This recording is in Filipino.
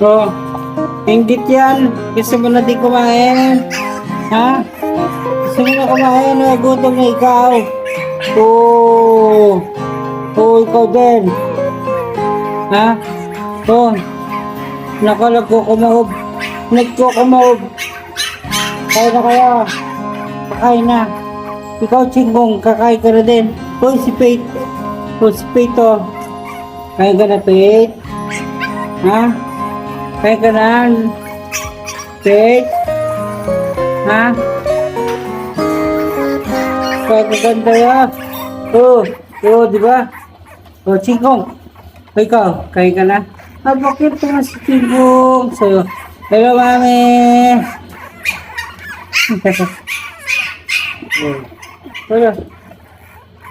Oh, inggit yan. Gusto mo na di kumain? Ha? Gusto mo na kumain? Gutom na ikaw. Oh. Oh, ikaw din. Ha? Oh. Nagkukumahog. Nagkukumahog. Kaya na kaya. Kakain na. Ikaw, Chingong, kakain ka na din. Oh, si Pate. Oh, si Pate, oh. Kain ka na, Pate. Ha? Kain ka na. Pate. Ha? Kagaganda ya. Oh, oh, di ba? Oh, Chingong. Ikaw, kain ka na. Ah, bakit naman si Chingong? So, hello, mami. Oh, hello.